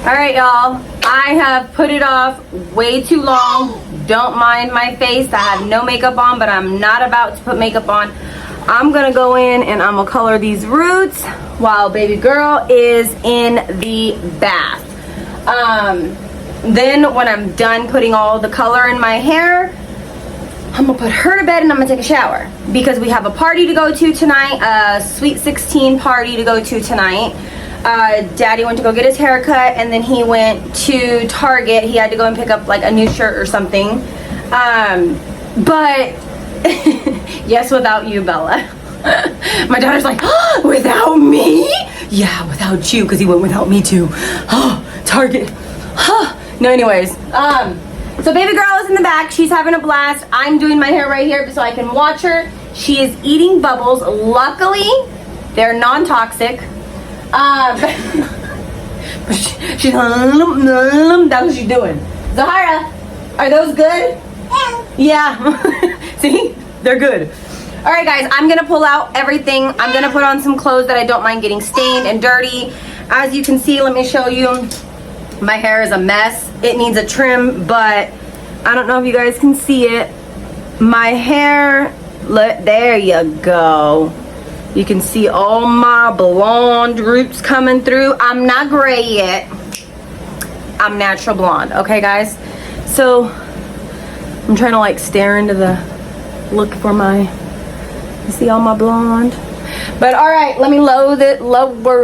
All right, y'all. I have put it off way too long. Don't mind my face. I have no makeup on, but I'm not about to put makeup on. I'm gonna go in and I'm gonna color these roots while baby girl is in the bath. Then when I'm done putting all the color in my hair, I'm gonna put her to bed and I'm gonna take a shower because we have a party to go to tonight, a Sweet 16 party to go to tonight. Daddy went to go get his hair cut and then he went to Target. He had to go and pick up like a new shirt or something. But yes, without you, Bella. My daughter's like, oh, without me? Yeah, without you, because he went without me too. Oh, Target. No, anyways. So baby girl is in the back. She's having a blast. I'm doing my hair right here so I can watch her. She is eating bubbles. Luckily, they're non-toxic. She's that's what she's doing. Zahara, are those good? Yeah. See? They're good. All right, guys, I'm gonna pull out everything. I'm gonna put on some clothes that I don't mind getting stained and dirty. As you can see, let me show you. My hair is a mess. It needs a trim, but I don't know if you guys can see it. My hair, look, there you go. You can see all my blonde roots coming through. I'm not gray yet. I'm natural blonde, okay, guys? So I'm trying to like stare into the, look for my, you see all my blonde? But all right, let me lower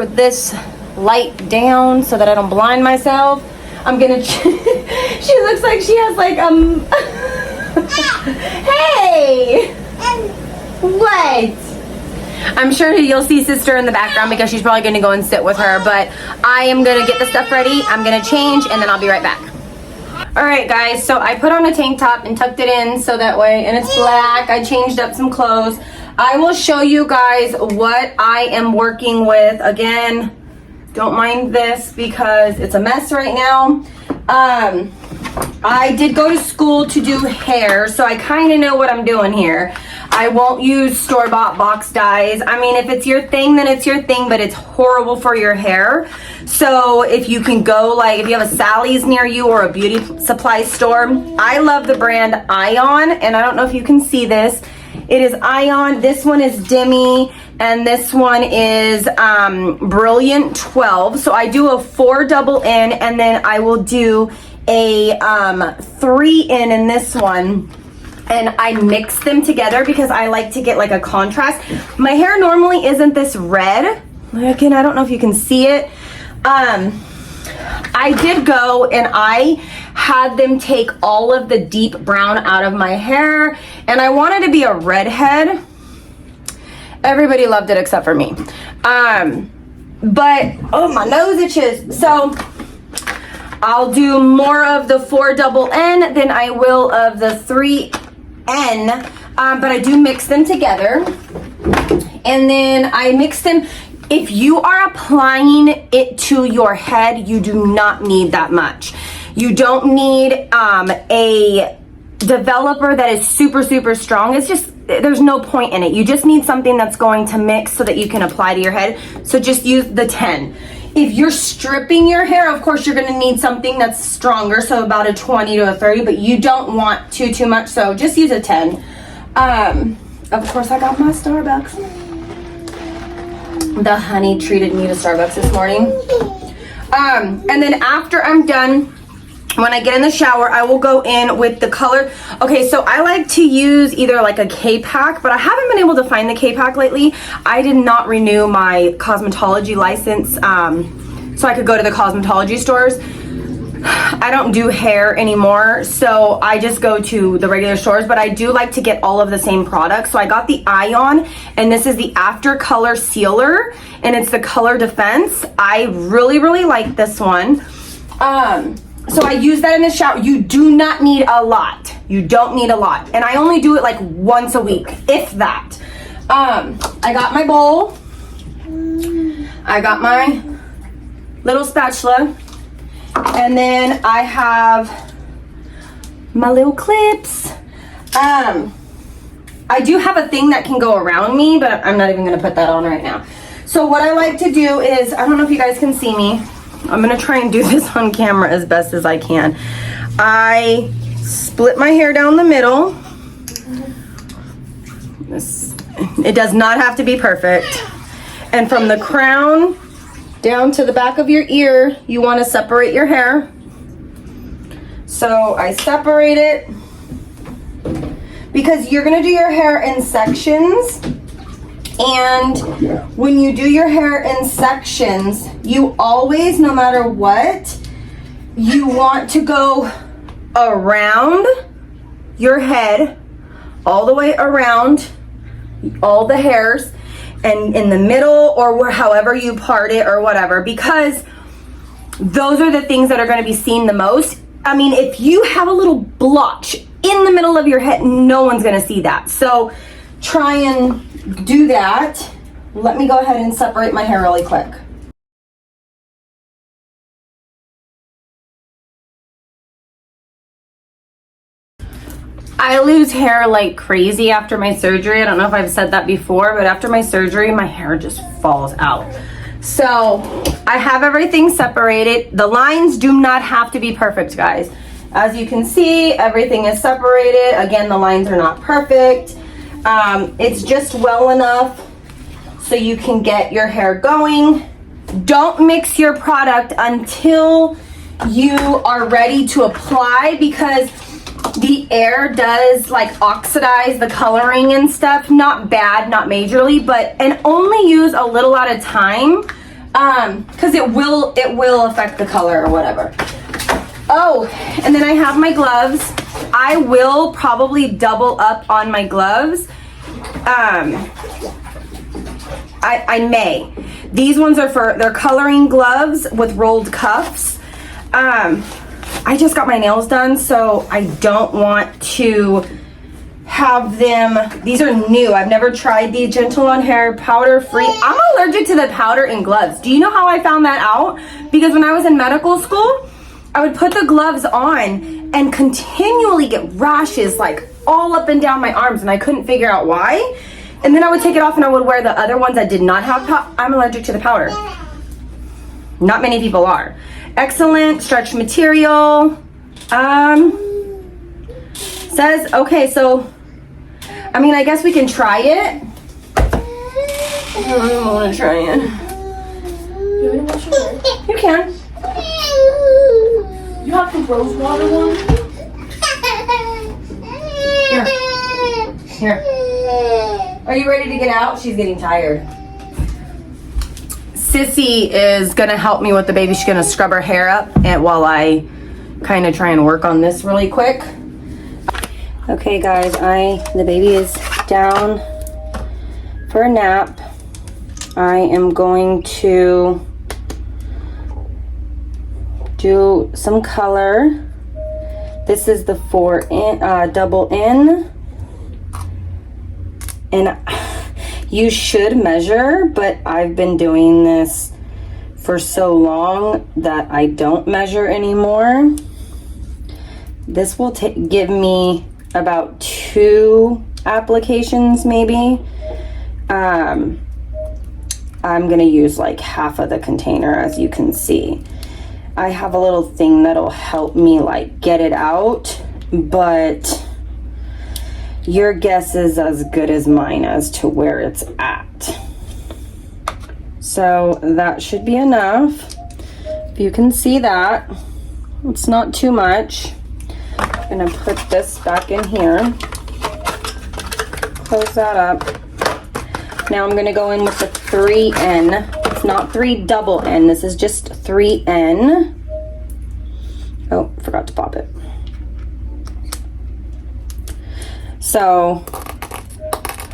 this light down so that I don't blind myself. I'm gonna, she looks like she has like, hey! What? I'm sure you'll see sister in the background because she's probably gonna go and sit with her, but I am gonna get the stuff ready. I'm gonna change and then I'll be right back. All right, guys, so I put on a tank top and tucked it in so that way, and it's black. I changed up some clothes. I will show you guys what I am working with. Again, don't mind this because it's a mess right now. I did go to school to do hair, so I kind of know what I'm doing here. I won't use store-bought box dyes. I mean, if it's your thing, then it's your thing, but it's horrible for your hair. So if you can go, like, if you have a Sally's near you or a beauty supply store, I love the brand Ion, and I don't know if you can see this. It is Ion. This one is Demi, and this one is Brilliant 12. So I do a 4 double in, and then I will do a 3 in this one. And I mix them together because I like to get like a contrast. My hair normally isn't this red. Again, I don't know if you can see it. I did go and I had them take all of the deep brown out of my hair, and I wanted to be a redhead. Everybody loved it except for me. But, oh, my nose itches. So I'll do more of the 4 double N than I will of the 3 N, but I do mix them together. And then I mix them. If you are applying it to your head, you do not need that much. You don't need a developer that is super, super strong. It's just, there's no point in it. You just need something that's going to mix so that you can apply to your head. So just use the 10. If you're stripping your hair, of course, you're gonna need something that's stronger, so about a 20 to a 30, but you don't want too much, so just use a 10. Of course, I got my Starbucks. The honey treated me to Starbucks this morning. And then after I'm done, when I get in the shower, I will go in with the color. Okay, so I like to use either like a K-Pack, but I haven't been able to find the K-Pack lately. I did not renew my cosmetology license, so I could go to the cosmetology stores. I don't do hair anymore, so I just go to the regular stores, but I do like to get all of the same products. So I got the Ion, and this is the After Color Sealer, and it's the Color Defense. I really, really like this one. So I use that in the shower. You do not need a lot. You don't need a lot. And I only do it like once a week, if that. I got my bowl. I got my little spatula. And then I have my little clips. I do have a thing that can go around me, but I'm not even gonna put that on right now. So what I like to do is, I don't know if you guys can see me. I'm gonna try and do this on camera as best as I can. I split my hair down the middle. It does not have to be perfect. And from the crown down to the back of your ear, you want to separate your hair. So I separate it because you're going to do your hair in sections. And when you do your hair in sections, you always, no matter what, you want to go around your head, all the way around all the hairs, and in the middle, or however you part it or whatever, because those are the things that are going to be seen the most. I mean, if you have a little blotch in the middle of your head, no one's going to see that. So try and do that. Let me go ahead and separate my hair really quick. I lose hair like crazy after my surgery. I don't know if I've said that before, but after my surgery, my hair just falls out. So I have everything separated. The lines do not have to be perfect, guys. As you can see, everything is separated. Again, the lines are not perfect. It's just well enough so you can get your hair going. Don't mix your product until you are ready to apply, because the air does like oxidize the coloring and stuff. Not bad, not majorly, but, and only use a little at a time, because it will affect the color or whatever. Oh, and then I have my gloves. I will probably double up on my gloves. I may. These ones are they're coloring gloves with rolled cuffs. I just got my nails done, so I don't want to have them. These are new. I've never tried the Gentle on Hair powder free. I'm allergic to the powder in gloves. Do you know how I found that out? Because when I was in medical school, I would put the gloves on and continually get rashes like all up and down my arms, and I couldn't figure out why. And then I would take it off and I would wear the other ones that did not have I'm allergic to the powder. Not many people are. Excellent stretch material. Says, okay, so, I mean, I guess we can try it. I don't want to try it. You want to wash your hair? You can. You have the rose water one? Here. Are you ready to get out? She's getting tired. Sissy is gonna help me with the baby. She's gonna scrub her hair up and while I kind of try and work on this really quick. Okay guys, the baby is down for a nap. I am going to do some color. This is the double N, and you should measure, but I've been doing this for so long that I don't measure anymore. This will give me about 2 applications maybe. I'm gonna use like half of the container, as you can see. I have a little thing that'll help me like get it out, but your guess is as good as mine as to where it's at. So that should be enough. If you can see that, it's not too much. I'm gonna put this back in here. Close that up. Now I'm gonna go in with the 3N. It's not 3 double N, this is just 3N. Oh, forgot to pop it. So,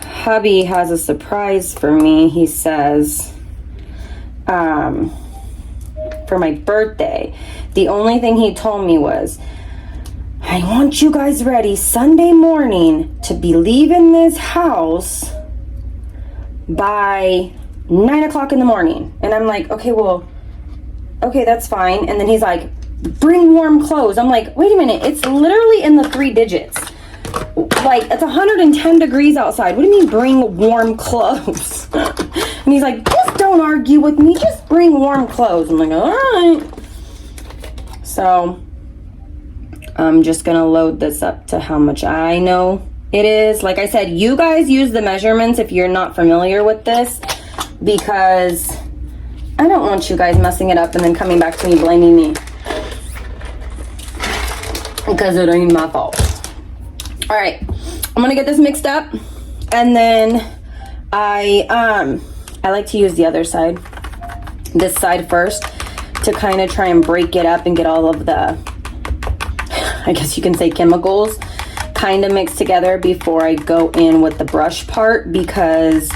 hubby has a surprise for me, he says, for my birthday. The only thing he told me was, I want you guys ready Sunday morning to be leaving this house by 9 o'clock in the morning. And I'm like, okay, well, okay, that's fine. And then he's like, bring warm clothes. I'm like, wait a minute, it's literally in the 3 digits. Like, it's 110 degrees outside. What do you mean bring warm clothes? And he's like, just don't argue with me, just bring warm clothes. I'm like, all right. So I'm just gonna load this up to how much I know it is. Like I said, you guys use the measurements if you're not familiar with this, because I don't want you guys messing it up and then coming back to me blaming me, because it ain't my fault. All right, I'm gonna get this mixed up, and then I like to use the other side, this side first, to kind of try and break it up and get all of the, I guess you can say, chemicals kind of mixed together before I go in with the brush part, because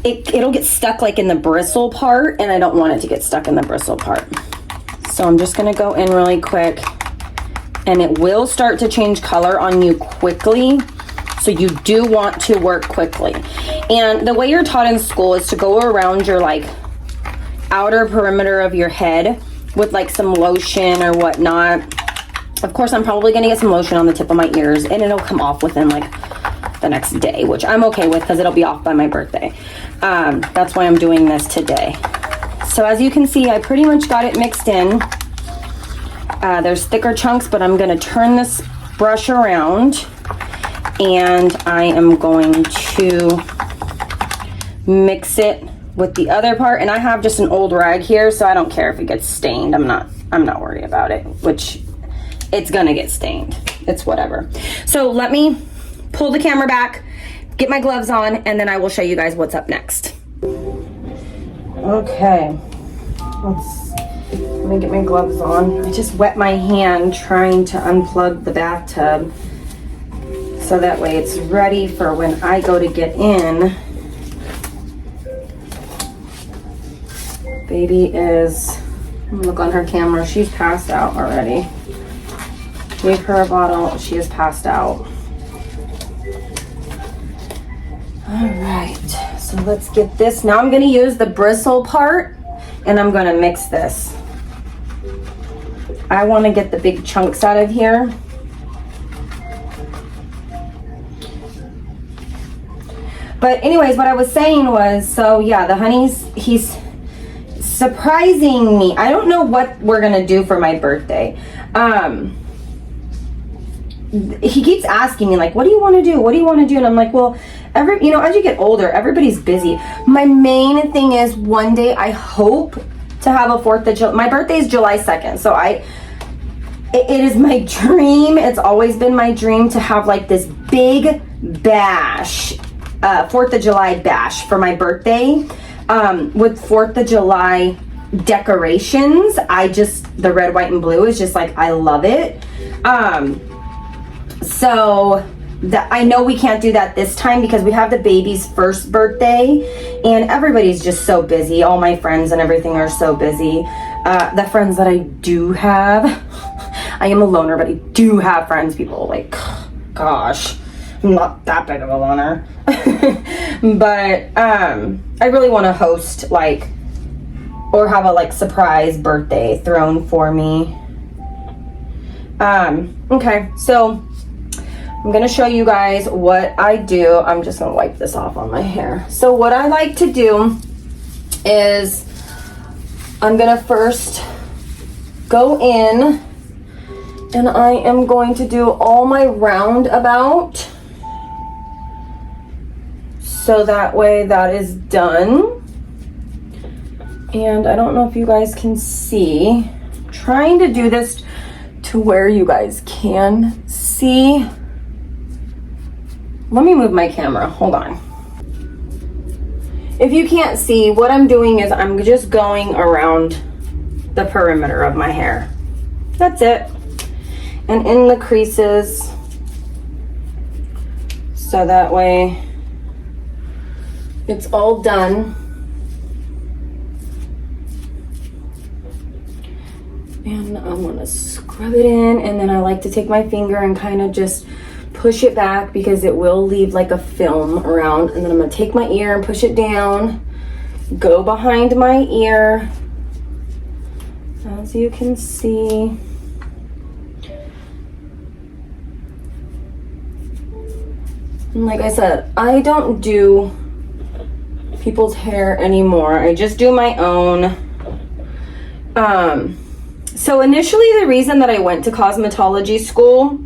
it'll get stuck like in the bristle part, and I don't want it to get stuck in the bristle part. So I'm just gonna go in really quick, and it will start to change color on you quickly. So you do want to work quickly. And the way you're taught in school is to go around your like outer perimeter of your head with like some lotion or whatnot. Of course, I'm probably gonna get some lotion on the tip of my ears, and it'll come off within like the next day, which I'm okay with because it'll be off by my birthday. That's why I'm doing this today. So as you can see, I pretty much got it mixed in. There's thicker chunks, but I'm gonna turn this brush around, and I am going to mix it with the other part. And I have just an old rag here, so I don't care if it gets stained. I'm not worried about it, which it's gonna get stained. It's whatever. So let me pull the camera back, get my gloves on, and then I will show you guys what's up next. Okay, let me get my gloves on. I just wet my hand trying to unplug the bathtub, so that way it's ready for when I go to get in. Baby is, look on her camera, she's passed out already. Gave her a bottle, she is passed out. All right, so let's get this. Now I'm gonna use the bristle part, and I'm gonna mix this. I wanna get the big chunks out of here. But anyways, what I was saying was, so yeah, the honey's, he's surprising me. I don't know what we're gonna do for my birthday. He keeps asking me like, what do you want to do? What do you want to do? And I'm like, well, as you get older, everybody's busy. My main thing is one day I hope to have a 4th of July. My birthday is July 2nd. So it is my dream. It's always been my dream to have like this big bash, 4th of July bash for my birthday, with 4th of July decorations. The red, white, and blue is just like, I love it. So I know we can't do that this time because we have the baby's first birthday and everybody's just so busy. All my friends and everything are so busy. The friends that I do have, I am a loner, but I do have friends. People like, gosh, I'm not that big of a loner. But I really want to host like, or have a like surprise birthday thrown for me. Okay, so I'm gonna show you guys what I do. I'm just gonna wipe this off on my hair. So what I like to do is I'm gonna first go in and I am going to do all my roundabout. So that way that is done. And I don't know if you guys can see. I'm trying to do this to where you guys can see. Let me move my camera, hold on. If you can't see, what I'm doing is I'm just going around the perimeter of my hair. That's it. And in the creases, so that way it's all done. And I'm gonna scrub it in, and then I like to take my finger and kind of just push it back because it will leave like a film around. And then I'm gonna take my ear and push it down, go behind my ear, as you can see. And like I said, I don't do people's hair anymore. I just do my own. So initially the reason that I went to cosmetology school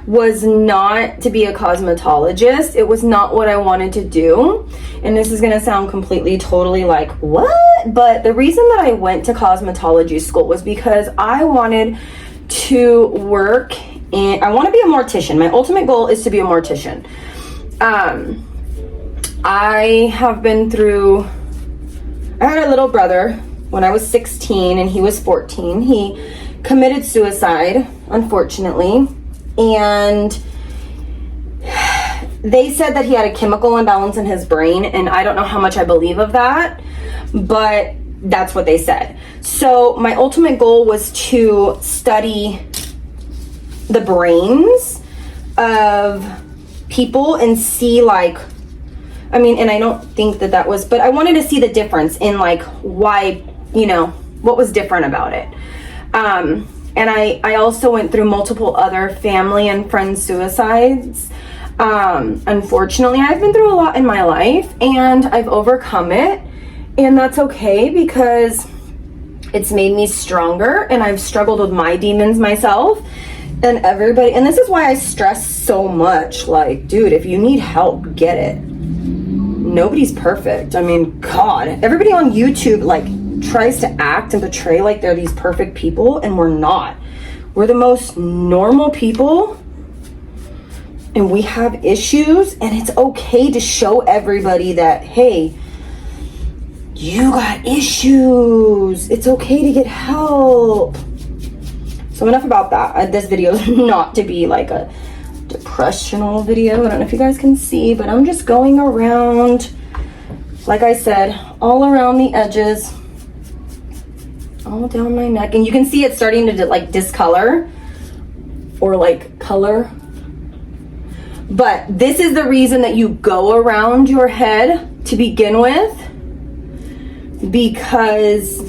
was not to be a cosmetologist. It was not what I wanted to do. And this is gonna sound completely, totally like, what? But the reason that I went to cosmetology school was because I wanted to work in, I wanna be a mortician. My ultimate goal is to be a mortician. I have been through, I had a little brother when I was 16 and he was 14. He committed suicide, unfortunately. And they said that he had a chemical imbalance in his brain, and I don't know how much I believe of that, but that's what they said. So my ultimate goal was to study the brains of people and see, like, I mean, and I don't think that was, but I wanted to see the difference in, like, why, you know, what was different about it. And I also went through multiple other family and friend suicides. Unfortunately, I've been through a lot in my life and I've overcome it, and that's okay because it's made me stronger, and I've struggled with my demons myself. And everybody, and this is why I stress so much, like, dude, if you need help, get it. Nobody's perfect. I mean, God, everybody on YouTube, like, tries to act and portray like they're these perfect people, and we're not. We're the most normal people, and we have issues, and it's okay to show everybody that, hey, you got issues. It's okay to get help. So enough about that. This video is not to be like a depressional video. I don't know if you guys can see, but I'm just going around, like I said, all around the edges, all down my neck, and you can see it's starting to like discolor or like color. But this is the reason that you go around your head to begin with, because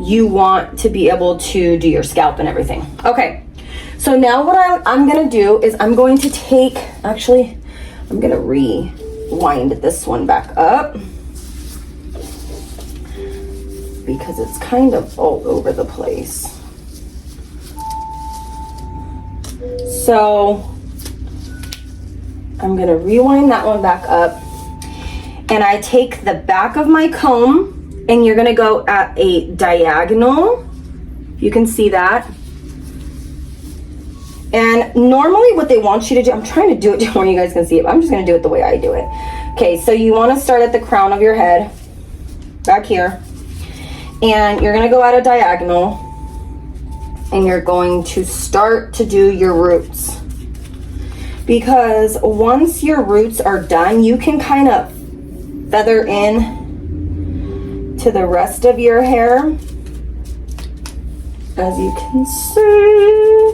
you want to be able to do your scalp and everything. Okay, so now what I'm gonna do is I'm going to take, actually, I'm gonna rewind this one back up because it's kind of all over the place. So I'm gonna rewind that one back up, and I take the back of my comb, and you're gonna go at a diagonal. You can see that. And normally what they want you to do, I'm trying to do it where you guys can see it, but I'm just gonna do it the way I do it. Okay, so you wanna start at the crown of your head, back here, and you're gonna go at a diagonal, and you're going to start to do your roots. Because once your roots are done, you can kind of feather in to the rest of your hair, as you can see.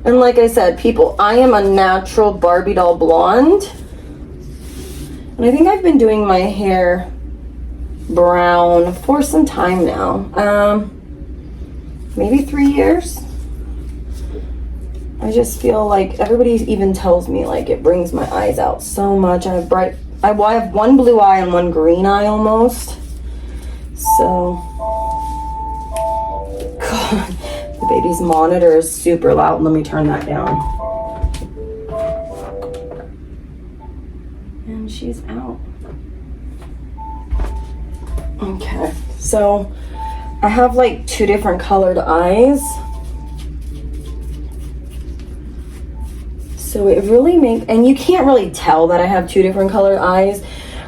And like I said, people, I am a natural Barbie doll blonde, and I think I've been doing my hair brown for some time now, maybe 3 years. I just feel like everybody even tells me like it brings my eyes out so much. I have one blue eye and one green eye almost. So, God, the baby's monitor is super loud. Let me turn that down. And she's out. Okay, so I have like 2 different colored eyes. So it really makes, and you can't really tell that I have 2 different colored eyes.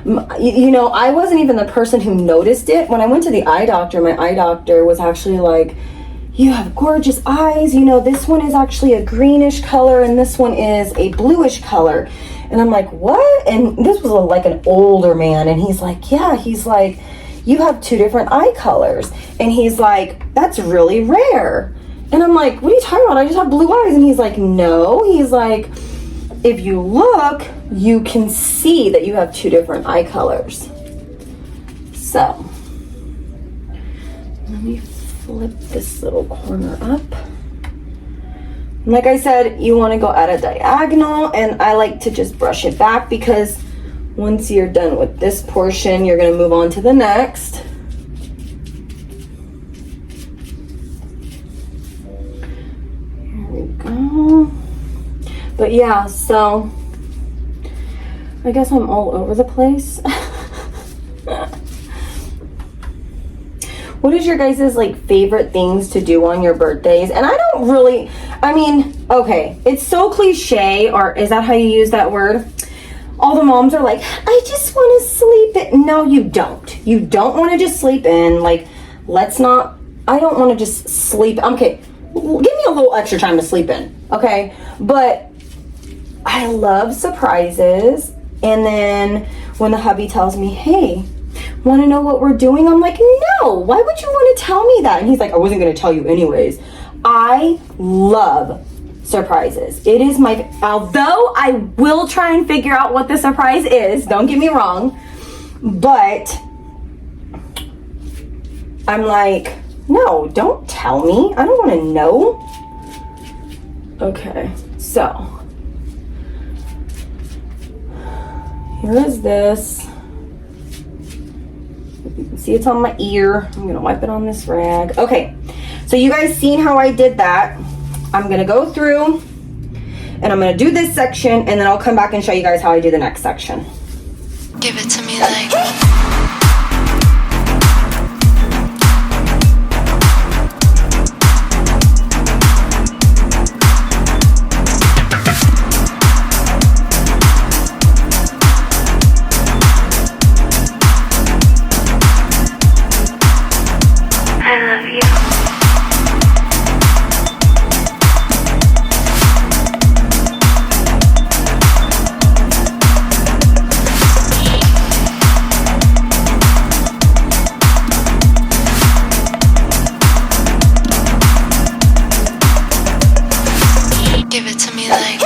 You know, I wasn't even the person who noticed it. When I went to the eye doctor, my eye doctor was actually like, you have gorgeous eyes. You know, this one is actually a greenish color and this one is a bluish color. And I'm like, what? And this was like an older man, and he's like, yeah, he's like, you have 2 different eye colors. And he's like, that's really rare. And I'm like, what are you talking about? I just have blue eyes. And he's like, no. He's like, if you look, you can see that you have 2 different eye colors. So, let me flip this little corner up. And like I said, you want to go at a diagonal, and I like to just brush it back because once you're done with this portion, you're gonna move on to the next. Here we go. But yeah, so I guess I'm all over the place. What is your guys' like favorite things to do on your birthdays? And I don't really, I mean, okay, it's so cliche, or is that how you use that word? All the moms are like, I just want to sleep in. No, you don't. You don't want to just sleep in. Like, let's not, I don't want to just sleep. Okay, give me a little extra time to sleep in, okay? But I love surprises. And then when the hubby tells me, hey, want to know what we're doing? I'm like, no, why would you want to tell me that? And he's like, I wasn't going to tell you anyways. I love surprises. It is my, although I will try and figure out what the surprise is, don't get me wrong, but I'm like, no, don't tell me. I don't want to know. Okay, so here is this. You can see it's on my ear. I'm gonna wipe it on this rag. Okay, so you guys seen how I did that. I'm gonna go through and I'm gonna do this section, and then I'll come back and show you guys how I do the next section. Give it to me like give it to me like.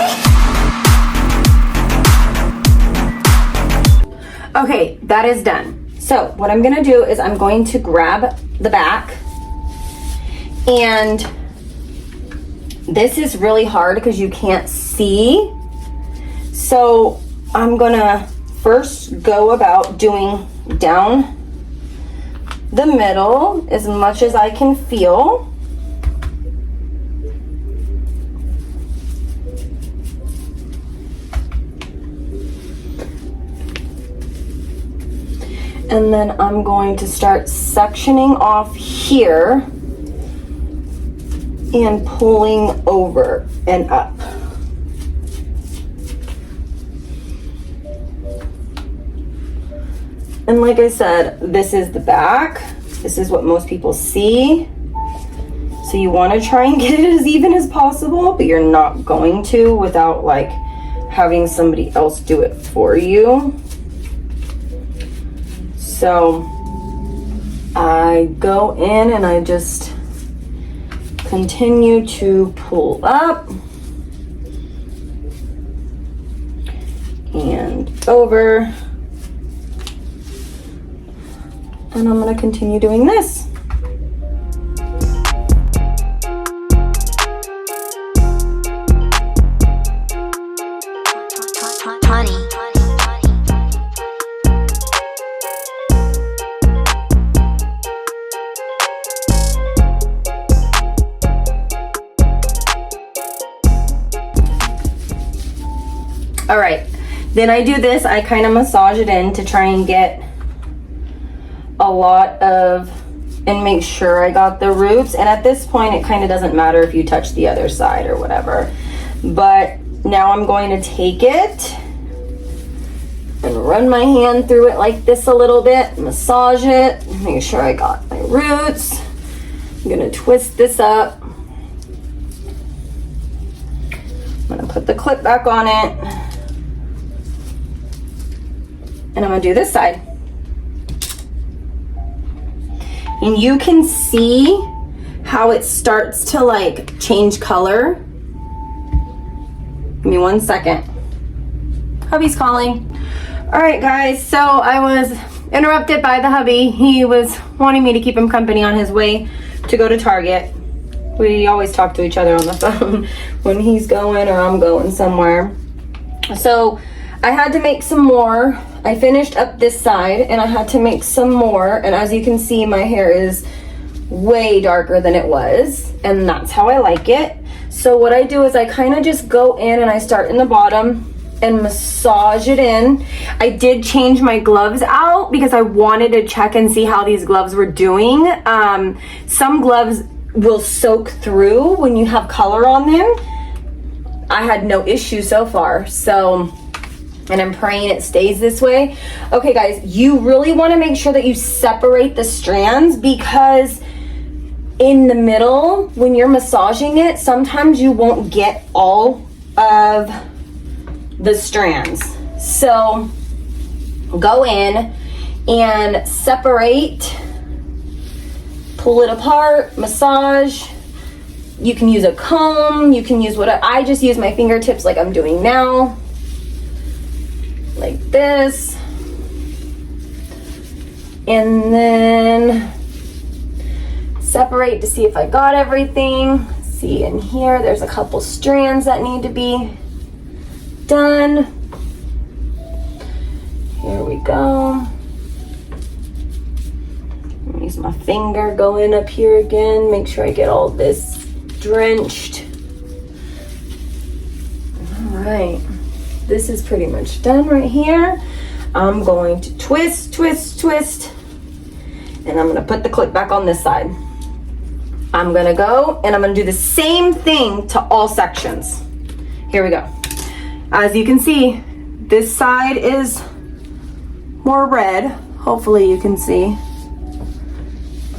Okay, that is done. So what I'm gonna do is I'm going to grab the back, and this is really hard because you can't see. So I'm gonna first go about doing down the middle as much as I can feel. And then I'm going to start sectioning off here and pulling over and up. And like I said, this is the back. This is what most people see. So you want to try and get it as even as possible, but you're not going to without like having somebody else do it for you. So I go in and I just continue to pull up and over, and I'm going to continue doing this. All right, then I do this, I kind of massage it in to try and get a lot of, and make sure I got the roots. And at this point, it kind of doesn't matter if you touch the other side or whatever. But now I'm going to take it and run my hand through it like this a little bit, massage it, make sure I got my roots. I'm gonna twist this up. I'm gonna put the clip back on it. And I'm gonna do this side. And you can see how it starts to like change color. Give me 1 second. Hubby's calling. All right, guys, so I was interrupted by the hubby. He was wanting me to keep him company on his way to go to Target. We always talk to each other on the phone when he's going or I'm going somewhere. So I had to make some more I finished up this side and I had to make some more. And as you can see, my hair is way darker than it was. And that's how I like it. So what I do is I kind of just go in and I start in the bottom and massage it in. I did change my gloves out because I wanted to check and see how these gloves were doing. Some gloves will soak through when you have color on them. I had no issue so far, so, and I'm praying it stays this way. Okay guys, you really want to make sure that you separate the strands, because in the middle, when you're massaging it, sometimes you won't get all of the strands. So go in and separate, pull it apart, massage. You can use a comb, you can use whatever. I just use my fingertips like I'm doing now, like this. And then separate to see if I got everything. See in here, there's a couple strands that need to be done. Here we go. Use my finger, go in up here again, make sure I get all this drenched. All right, this is pretty much done right here. I'm going to twist, twist, twist, and I'm gonna put the clip back on this side. I'm gonna go and I'm gonna do the same thing to all sections. Here we go. As you can see, this side is more red. Hopefully you can see.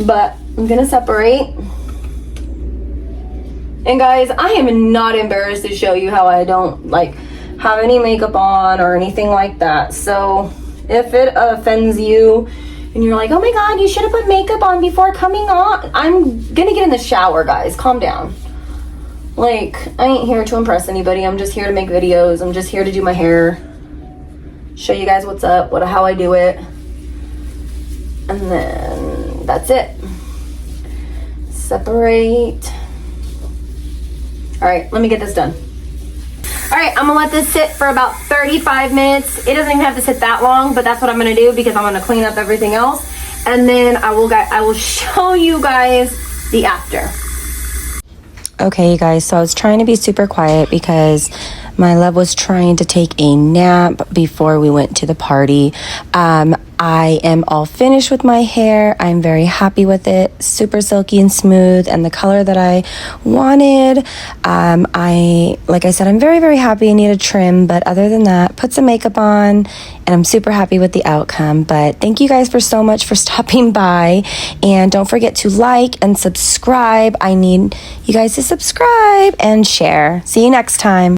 But I'm gonna separate. And guys, I am not embarrassed to show you how I don't like have any makeup on or anything like that. So if it offends you and you're like, oh my God, you should have put makeup on before coming on, I'm gonna get in the shower, guys. Calm down. Like, I ain't here to impress anybody. I'm just here to make videos. I'm just here to do my hair, show you guys what's up, how I do it. And then that's it. Separate. All right, let me get this done. All right, I'm gonna let this sit for about 35 minutes. It doesn't even have to sit that long, but that's what I'm gonna do because I'm gonna clean up everything else. And then I will show you guys the after. Okay, you guys, so I was trying to be super quiet because my love was trying to take a nap before we went to the party. I am all finished with my hair. I'm very happy with it. Super silky and smooth and the color that I wanted. Like I said, I'm very, very happy. I need a trim, but other than that, put some makeup on and I'm super happy with the outcome. But thank you guys so much for stopping by, and don't forget to like and subscribe. I need you guys to subscribe and share. See you next time.